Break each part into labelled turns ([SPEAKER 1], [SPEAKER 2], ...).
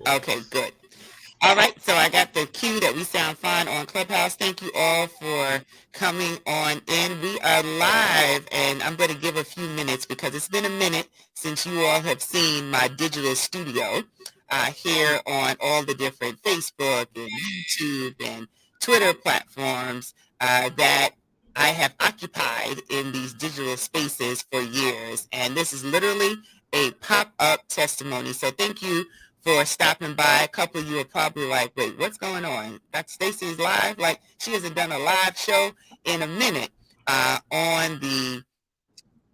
[SPEAKER 1] Okay,
[SPEAKER 2] Yes.
[SPEAKER 1] good. All right, so I got the cue that we sound fine on Clubhouse. Thank you all for coming on in. We are live, and I'm going to give a few minutes because it's been a minute since you all have seen my digital studio here on all the different Facebook and YouTube and Twitter platforms that I have occupied in these digital spaces for years. And this is literally a pop-up testimony. So thank you for stopping by. A couple of you are probably like, wait, what's going on? Dr. Stacy's live? Like, she hasn't done a live show in a minute on the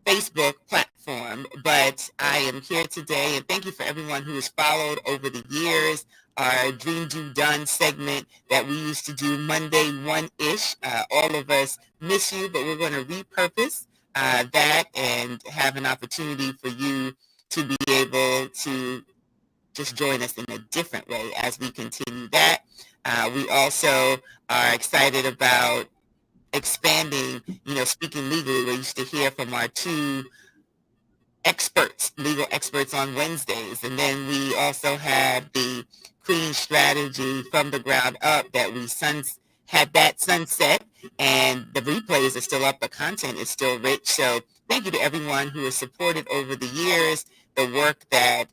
[SPEAKER 1] Facebook platform, but I am here today, and thank you for everyone who has followed over the years our Dream Do Done segment that we used to do Monday 1-ish. All of us miss you, but we're going to repurpose that and have an opportunity for you to be able to just join us in a different way as we continue that. We also are excited about expanding, speaking legally. We used to hear from our two experts, legal experts on Wednesdays. And then we also had the Queen Strategy from the ground up that we had that sunset, and the replays are still up. The content is still rich. So thank you to everyone who has supported over the years the work that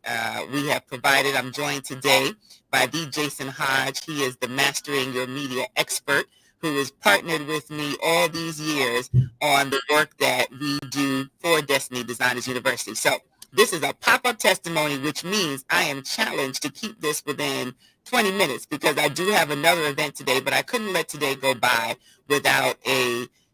[SPEAKER 1] we have provided. I'm joined today by the Jason Hodge. He is the Mastering Your Media expert who has partnered with me all these years on the work that we do for Destiny Designers University. So this is a pop-up testimony, which means I am challenged to keep this within 20 minutes because I do have another event today, but I couldn't let today go by without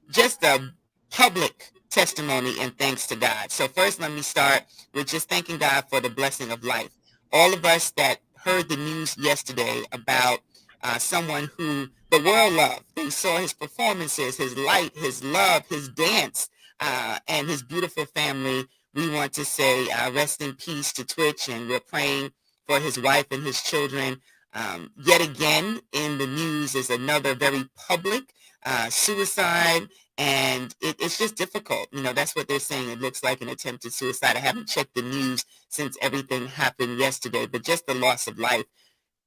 [SPEAKER 1] just a public testimony and thanks to God. So first, let me start with just thanking God for the blessing of life. All of us that heard the news yesterday about someone who the world loved. They saw his performances, his light, his love, his dance, and his beautiful family. We want to say rest in peace to Twitch, and we're praying for his wife and his children. Yet again, in the news is another very public suicide, and it's just difficult. That's what they're saying. It looks like an attempted suicide. I haven't checked the news since everything happened yesterday, but just the loss of life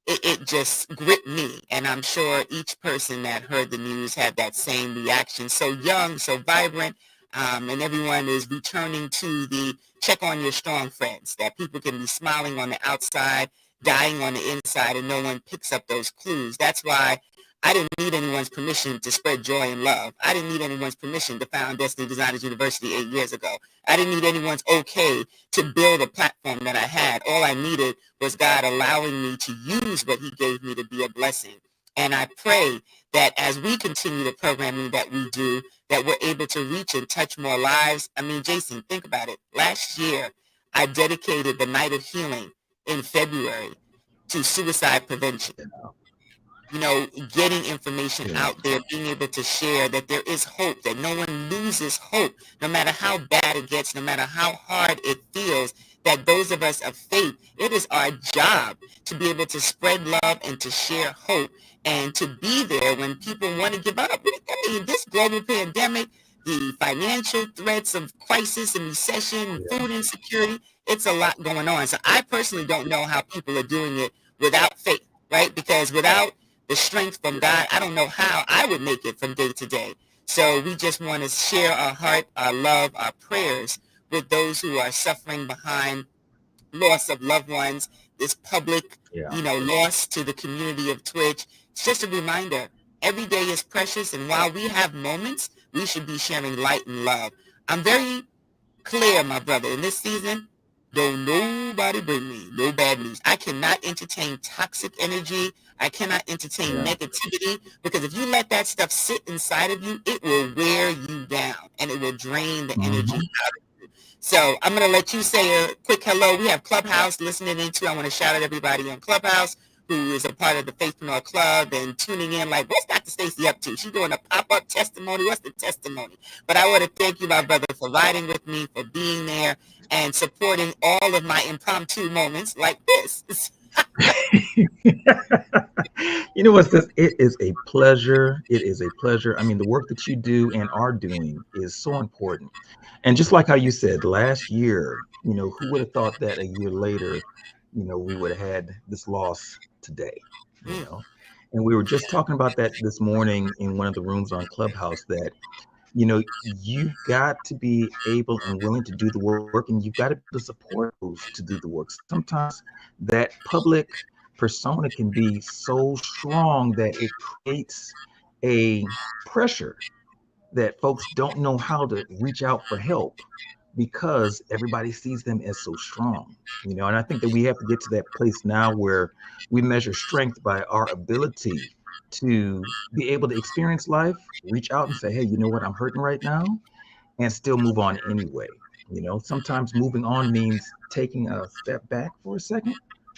[SPEAKER 1] it just gripped me. And I'm sure each person that heard the news had that same reaction. So young, so vibrant, and everyone is returning to the check on your strong friends, that people can be smiling on the outside, dying on the inside, and no one picks up those clues. That's why I didn't need anyone's permission to spread joy and love. I didn't need anyone's permission to found Destiny Designers University 8 years ago. I didn't need anyone's okay to build a platform that I had. All I needed was God allowing me to use what he gave me to be a blessing. And I pray that as we continue the programming that we do, that we're able to reach and touch more lives. I mean, Jason, think about it. Last year, I dedicated the Night of Healing in February to suicide prevention. Getting information
[SPEAKER 2] Yeah.
[SPEAKER 1] out there, being able to share that there is hope, that no one loses hope, no matter how bad it gets, no matter how hard it feels, that those of us of faith, it is our job to be able to spread love and to share hope and to be there when people want to give up. I mean, this global pandemic, the financial threats of crisis and recession,
[SPEAKER 2] Yeah.
[SPEAKER 1] food insecurity, it's a lot going on. So I personally don't know how people are doing it without faith, right? Because without the strength from God, I don't know how I would make it from day to day. So we just want to share our heart, our love, our prayers with those who are suffering behind loss of loved ones, this public,
[SPEAKER 2] Yeah.
[SPEAKER 1] loss to the community of Twitch. It's just a reminder. Every day is precious, and while we have moments, we should be sharing light and love. I'm very clear, my brother, in this season, don't nobody bring me no bad news. I cannot entertain toxic energy. I cannot entertain
[SPEAKER 2] Yeah.
[SPEAKER 1] negativity because if you let that stuff sit inside of you, it will wear you down and it will drain the energy
[SPEAKER 2] Hmm.
[SPEAKER 1] out of you. So I'm going to let you say a quick hello. We have Clubhouse listening into. I want to shout out everybody on Clubhouse who is a part of the Faithpreneur Club and tuning in like, what's Dr. Stacy up to? She's doing a pop-up testimony. What's the testimony? But I want to thank you, my brother, for riding with me, for being there, and supporting all of my impromptu moments like this.
[SPEAKER 2] You know what's this? It is a pleasure. It is a pleasure. I mean, the work that you do and are doing is so important. And just like how you said last year, who would have thought that a year later we would have had this loss today, you
[SPEAKER 1] Mm.
[SPEAKER 2] know. And we were just talking about that this morning in one of the rooms on Clubhouse that, you've got to be able and willing to do the work, and you've got to be able to support those to do the work. Sometimes that public persona can be so strong that it creates a pressure that folks don't know how to reach out for help because everybody sees them as so strong. And I think that we have to get to that place now where we measure strength by our ability to be able to experience life, reach out and say, hey, you know what, I'm hurting right now, and still move on anyway. Sometimes moving on means taking a step back for a second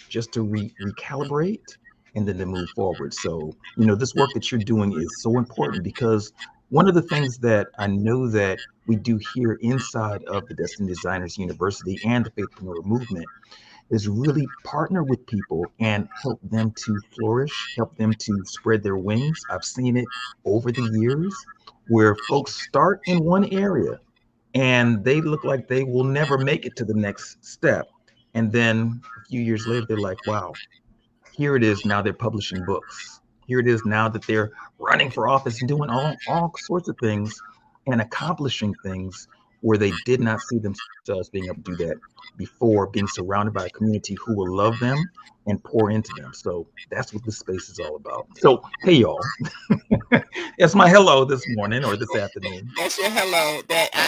[SPEAKER 2] just to recalibrate and then to move forward. So, this work that you're doing is so important because one of the things that I know that we do here inside of the Destiny Designers University and the Faithpreneur movement is really partner with people and help them to flourish, help them to spread their wings. I've seen it over the years where folks start in one area and they look like they will never make it to the next step. And then a few years later, they're like, wow, here it is. Now they're publishing books. Here it is now that they're running for office and doing all sorts of things and accomplishing things where they did not see themselves being able to do that before being surrounded by a community who will love them and pour into them. So that's what this space is all about. So, hey, y'all, it's my hello this morning or this afternoon.
[SPEAKER 1] That's your hello.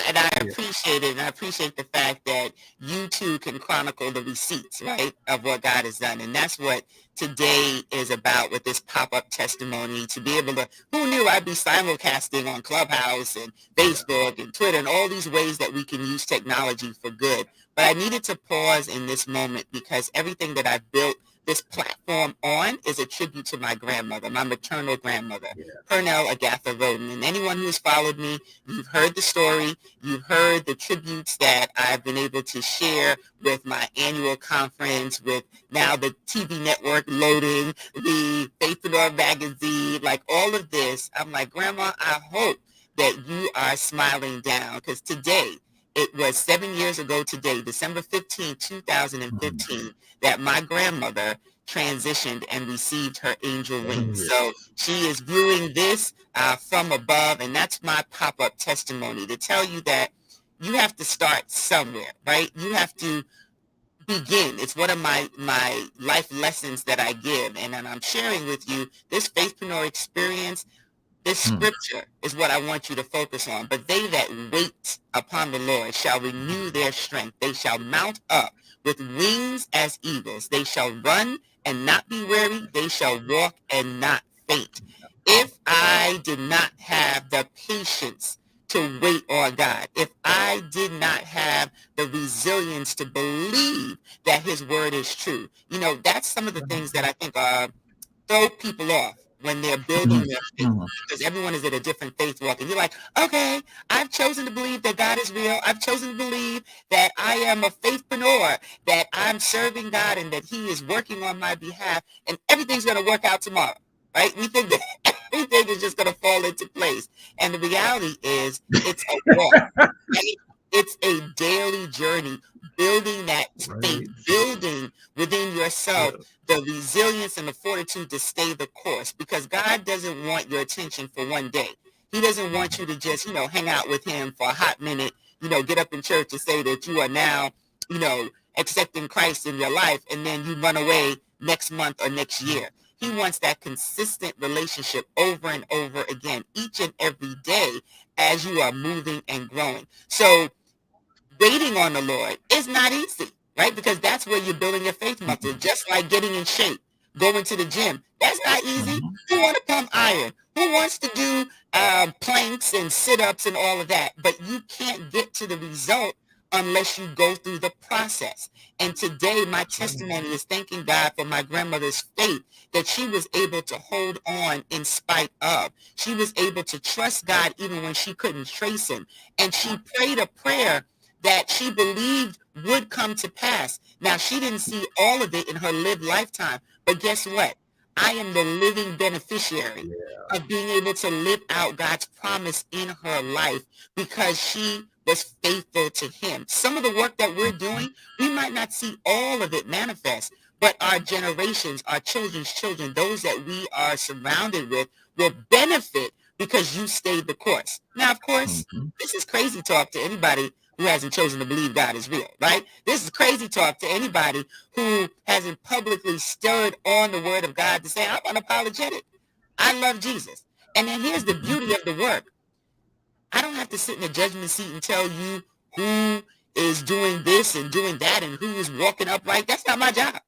[SPEAKER 1] And I
[SPEAKER 2] Yeah.
[SPEAKER 1] appreciate it. And I appreciate the fact that you too can chronicle the receipts, right, of what God has done. And that's what today is about with this pop-up testimony, to be able to, who knew I'd be simulcasting on Clubhouse and Facebook and Twitter and all these ways that we can use technology for good. But I needed to pause in this moment because everything that I've built this platform on is a tribute to my grandmother, my maternal grandmother,
[SPEAKER 2] Yeah.
[SPEAKER 1] Pernell Agatha Roden. And anyone who's followed me, you've heard the story, you've heard the tributes that I've been able to share with my annual conference, with now the TV network loading, the Faithpreneur magazine, like all of this. I'm like, Grandma, I hope that you are smiling down, because today, it was 7 years ago today, December 15, 2015, that my grandmother transitioned and received her angel wings.
[SPEAKER 2] Yes.
[SPEAKER 1] So she is viewing this from above, and that's my pop-up testimony to tell you that you have to start somewhere, right? You have to begin. It's one of my life lessons that I give, and I'm sharing with you this Faithpreneur experience. This scripture is what I want you to focus on. But they that wait upon the Lord shall renew their strength. They shall mount up with wings as eagles. They shall run and not be weary. They shall walk and not faint. If I did not have the patience to wait on God, if I did not have the resilience to believe that his word is true, that's some of the things that I think throw people off when they're building their faith, because everyone is at a different faith walk. And you're like, okay, I've chosen to believe that God is real. I've chosen to believe that I am a faithpreneur, that I'm serving God and that he is working on my behalf, and everything's going to work out tomorrow, right? We think that everything is just going to fall into place. And the reality is it's a walk, right? It's a daily journey, building that faith, building within yourself the resilience and the fortitude to stay the course, because God doesn't want your attention for one day. He doesn't want you to just, hang out with him for a hot minute, get up in church and say that you are now, accepting Christ in your life, and then you run away next month or next year. He wants that consistent relationship over and over again, each and every day, as you are moving and growing. So waiting on the Lord is not easy, right? Because that's where you're building your faith muscle, just like getting in shape, going to the gym. That's not easy. Who want to pump iron? Who wants to do planks and sit-ups and all of that? But you can't get to the result unless you go through the process. And today, my testimony is thanking God for my grandmother's faith, that she was able to hold on in spite of. She was able to trust God even when she couldn't trace him. And she prayed a prayer that she believed would come to pass. Now, she didn't see all of it in her lived lifetime, but guess what? I am the living beneficiary of being able to live out God's promise in her life, because she was faithful to him. Some of the work that we're doing, we might not see all of it manifest, but our generations, our children's children, those that we are surrounded with will benefit because you stayed the course. Now, of course, this is crazy talk to anybody who hasn't chosen to believe God is real, right? This is crazy talk to anybody who hasn't publicly stirred on the word of God to say, I'm unapologetic. I love Jesus. And then here's the beauty of the work. I don't have to sit in the judgment seat and tell you who is doing this and doing that and who is walking upright. That's not my job.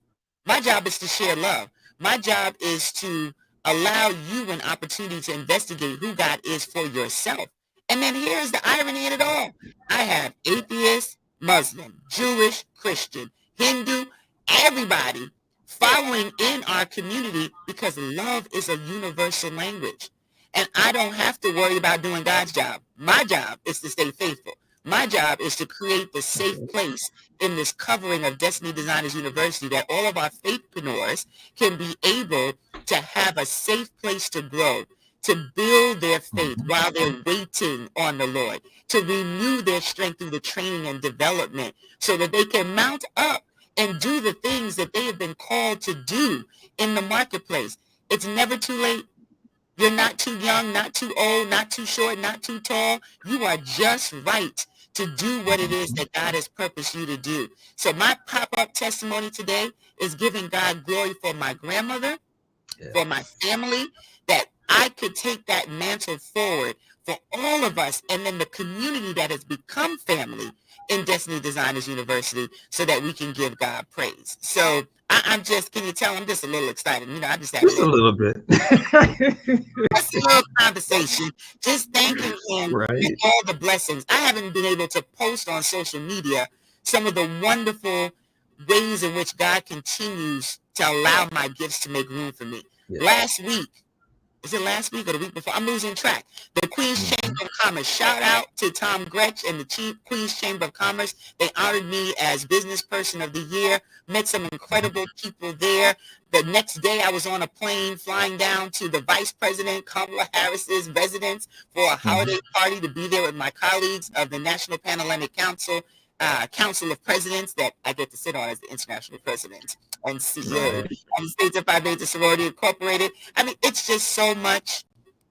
[SPEAKER 1] My job is to share love. My job is to allow you an opportunity to investigate who God is for yourself. And then here's the irony in it all. I have atheist, Muslim, Jewish, Christian, Hindu, everybody following in our community because love is a universal language. And I don't have to worry about doing God's job. My job is to stay faithful. My job is to create the safe place in this covering of Destiny Designers University that all of our faithpreneurs can be able to have a safe place to grow, to build their faith while they're waiting on the Lord, to renew their strength through the training and development so that they can mount up and do the things that they have been called to do in the marketplace. It's never too late. You're not too young, not too old, not too short, not too tall. You are just right to do what it is that God has purposed you to do. So my pop-up testimony today is giving God glory for my grandmother, for my family, that I could take that mantle forward for all of us and then the community that has become family in Destiny Designers University so that we can give God praise. So I'm just, can you tell I'm just a little excited? You know, I just had
[SPEAKER 2] just a little bit.
[SPEAKER 1] Just a little conversation, just thanking him for all the blessings. I haven't been able to post on social media some of the wonderful ways in which God continues to allow my gifts to make room for me. Last week, is it last week or the week before? I'm losing track. The Queen's Chamber of Commerce. Shout out to Tom Gretsch and the Queen's Chamber of Commerce. They honored me as Business Person of the Year. Met some incredible people there. The next day, I was on a plane flying down to the Vice President Kamala Harris's residence for a holiday party to be there with my colleagues of the National Pan-Hellenic Council, Council of Presidents that I get to sit on as the international president and CEO of the States of Phi Beta Sorority Incorporated. I mean, it's just so much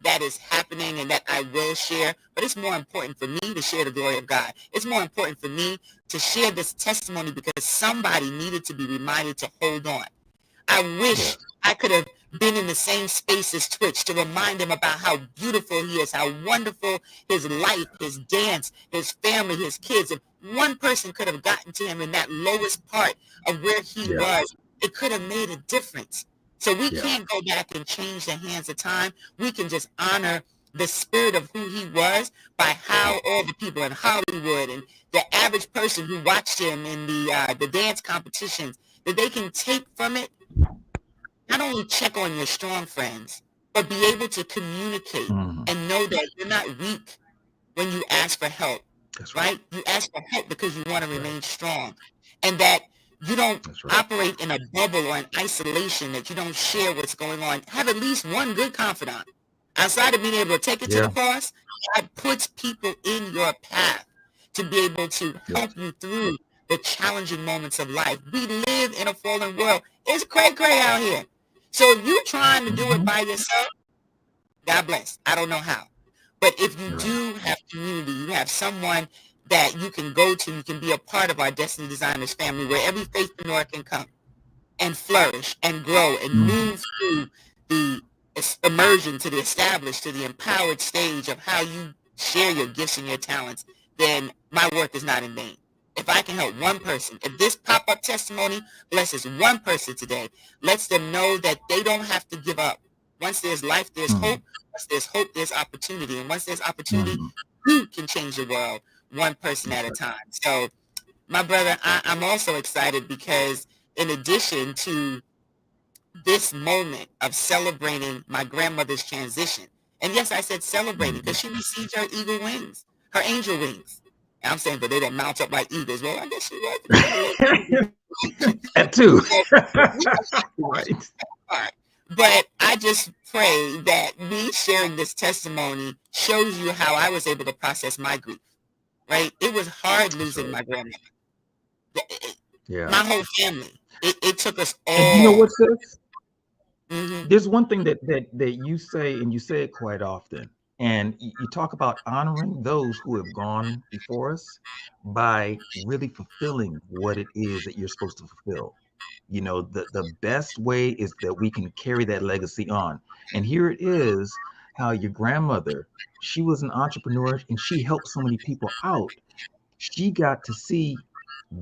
[SPEAKER 1] that is happening and that I will share, but it's more important for me to share the glory of God. It's more important for me to share this testimony because somebody needed to be reminded to hold on. I wish I could have been in the same space as Twitch to remind him about how beautiful he is, how wonderful his life, his dance, his family, his kids. If one person could have gotten to him in that lowest part of where he was, it could have made a difference. So we can't go back and change the hands of time. We can just honor the spirit of who he was by how all the people in Hollywood and the average person who watched him in the dance competitions, that they can take from it, not only check on your strong friends, but be able to communicate and know that you're not weak when you ask for help, right? You ask for help because you want to remain strong, and that you don't operate in a bubble or in isolation, that you don't share what's going on. Have at least one good confidant. Outside of being able to take it to the cross, God puts people in your path to be able to help you through the challenging moments of life. We live in a fallen world. It's cray out here. So if you're trying to do it by yourself, God bless. I don't know how. But if you do have community, you have someone that you can go to, you can be a part of our Destiny Designers family where every faithpreneur can come and flourish and grow and move through the immersion to the established, to the empowered stage of how you share your gifts and your talents, then my work is not in vain. If I can help one person, if this pop-up testimony blesses one person today, lets them know that they don't have to give up. Once there's life, there's hope. Once there's hope, there's opportunity. And once there's opportunity, you can change the world one person at a time. So, my brother, I'm also excited because in addition to this moment of celebrating my grandmother's transition, and yes, I said celebrating because she received her eagle wings, her angel wings. And I'm saying, but they don't mount up like eagles. Well, I guess she was.
[SPEAKER 2] That too.
[SPEAKER 1] Right. All right. But I just pray that me sharing this testimony shows you how I was able to process my grief. right? It was hard
[SPEAKER 2] That's
[SPEAKER 1] losing
[SPEAKER 2] right.
[SPEAKER 1] my grandmother.
[SPEAKER 2] Yeah.
[SPEAKER 1] My whole family. It took us
[SPEAKER 2] And you know
[SPEAKER 1] all.
[SPEAKER 2] what, sis?
[SPEAKER 1] Hmm.
[SPEAKER 2] There's one thing that you say, and you say it quite often, and you talk about honoring those who have gone before us by really fulfilling what it is that you're supposed to fulfill. You know, the best way is that we can carry that legacy on. And here it is how your grandmother, she was an entrepreneur and she helped so many people out. She got to see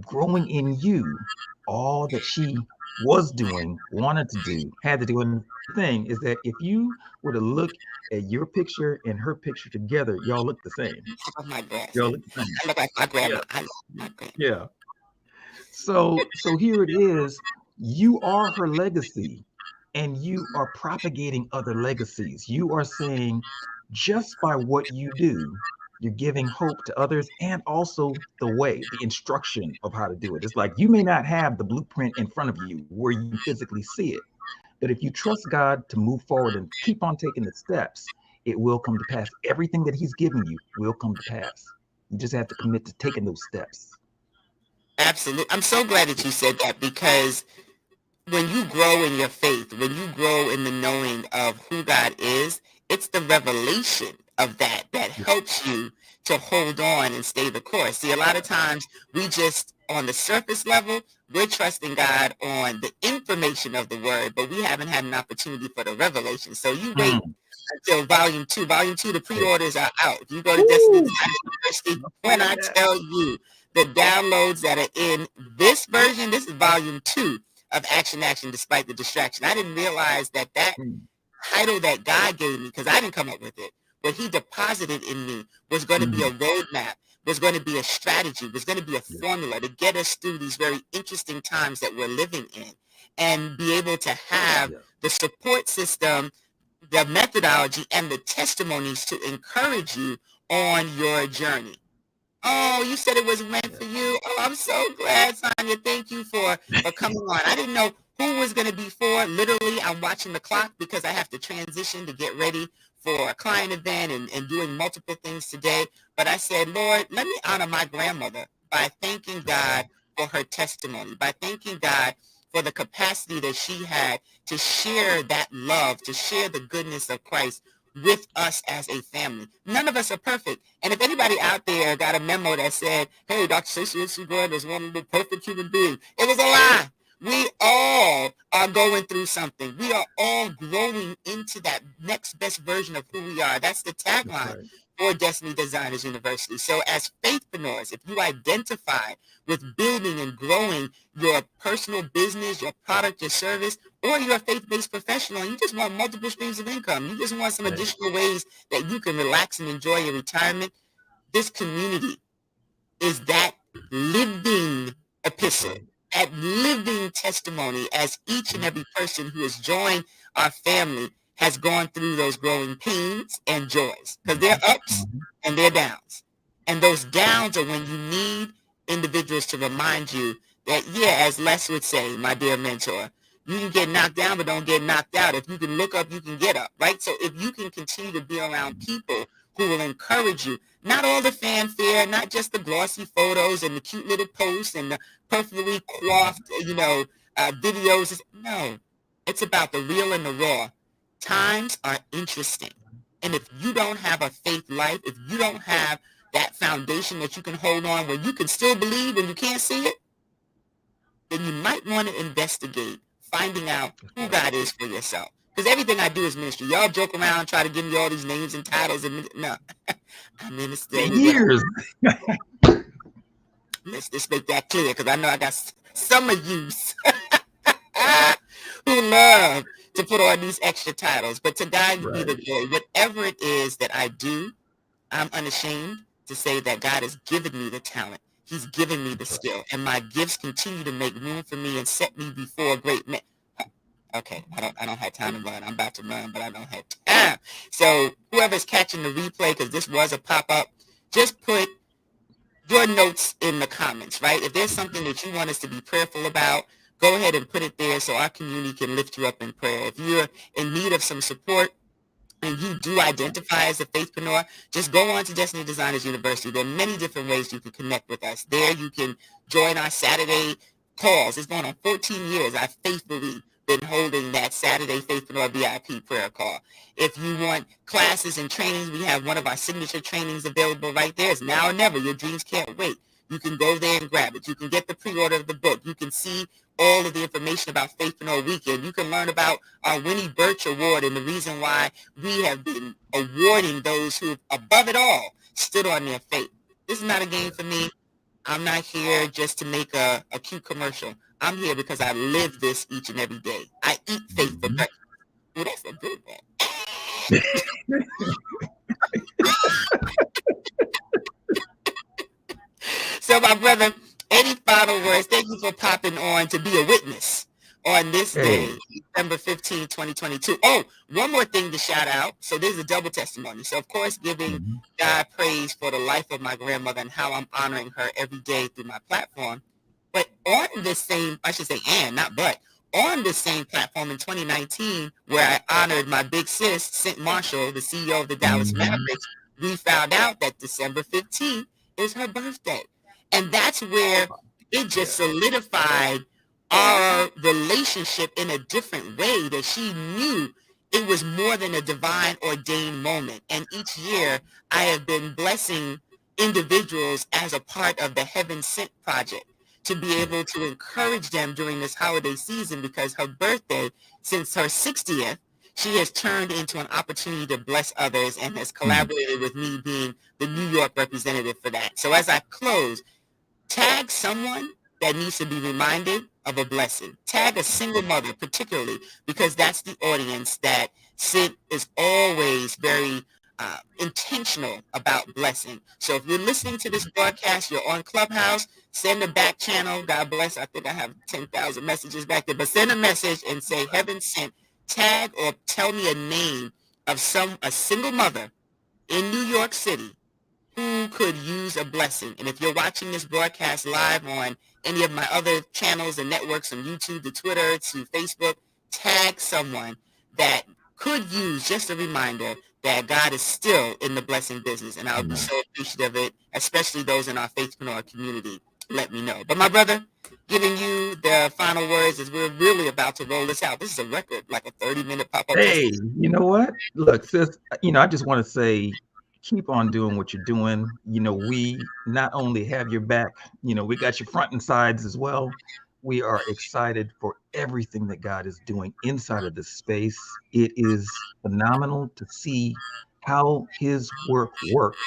[SPEAKER 2] growing in you all that she was doing, wanted to do, had to do. And the thing is that if you were to look at your picture and her picture together, y'all look the same.
[SPEAKER 1] Oh my gosh.
[SPEAKER 2] Y'all look the same.
[SPEAKER 1] I look like my
[SPEAKER 2] Yeah.
[SPEAKER 1] grandma. I love my grandma.
[SPEAKER 2] Yeah. So here it is. You are her legacy and you are propagating other legacies. You are saying just by what you do, you're giving hope to others and also the way, the instruction of how to do it. It's like you may not have the blueprint in front of you where you can physically see it, but if you trust God to move forward and keep on taking the steps, it will come to pass. Everything that He's giving you will come to pass. You just have to commit to taking those steps.
[SPEAKER 1] Absolutely. I'm so glad that you said that, because when you grow in your faith, when you grow in the knowing of who God is, it's the revelation of that that helps you to hold on and stay the course. See, a lot of times we just, on the surface level, we're trusting God on the information of the word, but we haven't had an opportunity for the revelation. So you wait
[SPEAKER 2] Mm.
[SPEAKER 1] until volume two. Volume two, the pre-orders are out. If you go to Destiny
[SPEAKER 2] Woo!
[SPEAKER 1] Design University,
[SPEAKER 2] I'm a
[SPEAKER 1] when
[SPEAKER 2] part of
[SPEAKER 1] I
[SPEAKER 2] that.
[SPEAKER 1] tell you the downloads that are in this version, this is volume two of Action Action Despite the Distraction. I didn't realize that that
[SPEAKER 2] Mm.
[SPEAKER 1] title that God gave me, because I didn't come up with it, what he deposited in me was going to be a
[SPEAKER 2] Mhm.
[SPEAKER 1] roadmap, was going to be a strategy, was going to be a
[SPEAKER 2] Yeah.
[SPEAKER 1] formula to get us through these very interesting times that we're living in, and be able to have
[SPEAKER 2] Yeah.
[SPEAKER 1] the support system, the methodology, and the testimonies to encourage you on your journey. Oh, you said it was meant
[SPEAKER 2] Yeah.
[SPEAKER 1] for you. Oh, I'm so glad, Sonia. Thank you for coming on. I didn't know who was going to be for. Literally, I'm watching the clock because I have to transition to get ready for a client event and doing multiple things today. But I said, Lord, let me honor my grandmother by thanking
[SPEAKER 2] That's right.
[SPEAKER 1] God for her testimony, by thanking God for the capacity that she had to share that love, to share the goodness of Christ with us as a family. None of us are perfect. And if anybody out there got a memo that said, hey, Dr. Stacey Gordon is one of the perfect human beings, it was a lie. We all are going through something. We are all growing into that next best version of who we are. That's the
[SPEAKER 2] That's
[SPEAKER 1] tagline
[SPEAKER 2] right.
[SPEAKER 1] for Destiny Designers University. So as faithpreneurs, if you identify with building and growing your personal business, your product, your service, or you're a faith-based professional and you just want multiple streams of income, you just want some
[SPEAKER 2] Right.
[SPEAKER 1] additional ways that you can relax and enjoy your retirement, this community is that living
[SPEAKER 2] That's
[SPEAKER 1] epistle,
[SPEAKER 2] right.
[SPEAKER 1] that living testimony, as each and every person who has joined our family has gone through those growing pains and joys, because they're ups
[SPEAKER 2] Mhm.
[SPEAKER 1] and they're downs. And those downs are when you need individuals to remind you that, yeah, as Les would say, my dear mentor, you can get knocked down, but don't get knocked out. If you can look up, you can get up, right? So if you can continue to be around people who will encourage you, not all the fanfare, not just the glossy photos and the cute little posts and the perfectly coiffed, videos. No, it's about the real and the raw. Times are interesting. And if you don't have a faith life, if you don't have that foundation that you can hold on where you can still believe when you can't see it, then you might want to investigate finding out
[SPEAKER 2] That's
[SPEAKER 1] who
[SPEAKER 2] right.
[SPEAKER 1] God is for yourself. Because everything I do is ministry. Y'all joke around, try to give me all these names and titles. And no, I minister
[SPEAKER 2] For
[SPEAKER 1] with what
[SPEAKER 2] years.
[SPEAKER 1] let's just make that clear, because I know I got some of you who love to put on these extra titles. But to God be the
[SPEAKER 2] Right.
[SPEAKER 1] glory. Whatever it is that I do, I'm unashamed to say that God has given me the talent. He's given me the
[SPEAKER 2] That's right.
[SPEAKER 1] skill. And my gifts continue to make room for me and set me before great men. Okay, I don't have time to run. I'm about to run, but I don't have time. So whoever's catching the replay, because this was a pop-up, just put your notes in the comments, right? If there's something that you want us to be prayerful about, go ahead and put it there so our community can lift you up in prayer. If you're in need of some support, and you do identify as a faithpreneur, just go on to Destiny Designers University. There are many different ways you can connect with us. There you can join our Saturday calls. It's going on 14 years. I've faithfully been holding that Saturday Faithpreneur VIP prayer call. If you want classes and trainings, we have one of our signature trainings available right there. It's now or never. Your dreams can't wait. You can go there and grab it. You can get the pre-order of the book. You can see all of the information about Faithpreneur Weekend. You can learn about our Winnie Birch Award and the reason why we have been awarding those who, above it all, stood on their faith. This is not a game for me. I'm not here just to make a cute commercial. I'm here because I live this each and every day. I eat faith for breakfast. Well, that's a good one. So, my brother, any final words? Thank you for popping on to be a witness on this day, December 15, 2022. Oh, one more thing to shout out. So there's a double testimony. So, of course, giving God praise for the life of my grandmother and how I'm honoring her every day through my platform. But on this same, I should say not but, on this same platform in 2019, where I honored my big sis, Cent Marshall, the CEO of the Dallas Mavericks, we found out that December 15th is her birthday. And that's where it just solidified our relationship in a different way, that she knew it was more than a divine ordained moment. And each year I have been blessing individuals as a part of the Heaven Sent Project to be able to encourage them during this holiday season, because her birthday, since her 60th, she has turned into an opportunity to bless others and has collaborated with me being the New York representative for that. So as I close, tag someone that needs to be reminded of a blessing. Tag a single mother particularly, because that's the audience that Sid is always very intentional about blessing. So if you're listening to this broadcast, you're on Clubhouse, send a back channel. God bless. I think I have 10,000 messages back there, but send a message and say Heaven Sent. Tag or tell me a name of a single mother in New York City who could use a blessing. And if you're watching this broadcast live on any of my other channels and networks, from YouTube to Twitter to Facebook, tag someone that could use just a reminder that God is still in the blessing business. And I would be so appreciative of it, especially those in our Faithpreneur community. Let me know. But my brother, giving you the final words as we're really about to roll this out. This is a record, like a 30-minute pop-up.
[SPEAKER 2] Hey, you know what? Look, sis, I just want to say, keep on doing what you're doing. We not only have your back, we got your front and sides as well. We are excited for everything that God is doing inside of this space. It is phenomenal to see how his work works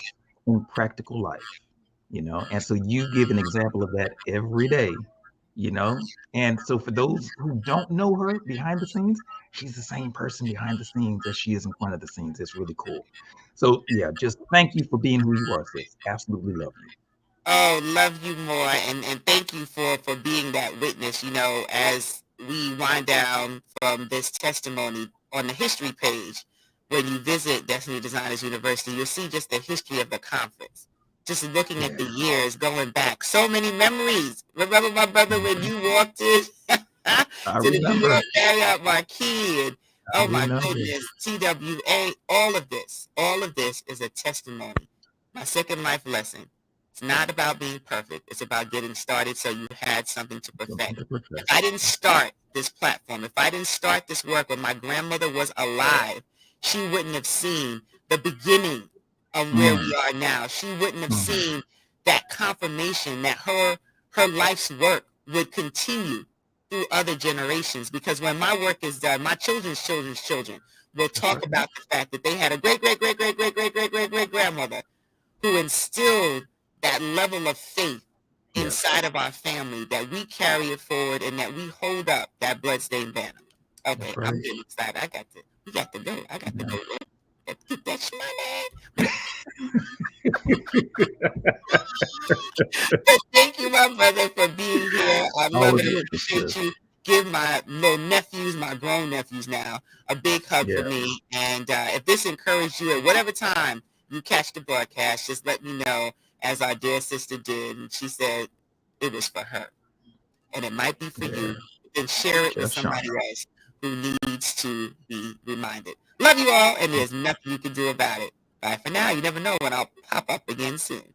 [SPEAKER 2] in practical life, and so you give an example of that every day, and so for those who don't know her behind the scenes, she's the same person behind the scenes as she is in front of the scenes. It's really cool. So yeah, just thank you for being who you are, sis. Absolutely love you.
[SPEAKER 1] Oh, love you more, and thank you for being that witness. As we wind down from this testimony, on the history page, when you visit Destiny Designers University, you'll see just the history of the conference. Just looking at the years going back, so many memories. Remember, my brother, when you walked in to the New York Marriott Marquis, and oh my goodness, TWA, all of this is a testimony. My second life lesson. It's not about being perfect. It's about getting started so you had something to perfect. If I didn't start this platform, if I didn't start this work when my grandmother was alive, she wouldn't have seen the beginning of where we are now. She wouldn't have seen that confirmation that her life's work would continue through other generations. Because when my work is done, my children's children's children will talk about the fact that they had a great grandmother who instilled that level of faith inside of our family, that we carry it forward and that we hold up that bloodstained banner. Okay, right. I'm getting excited. We got to go. I got to go. That's money. Thank you, my brother, for being here. I love it. Appreciate you. Give my little nephews, my grown nephews now, a big hug for me. And if this encouraged you at whatever time you catch the broadcast, just let me know, as our dear sister did. And she said it was for her. And it might be for you. Then share it with somebody else. who needs to be reminded. Love you all, and there's nothing you can do about it. Bye for now. You never know when I'll pop up again soon.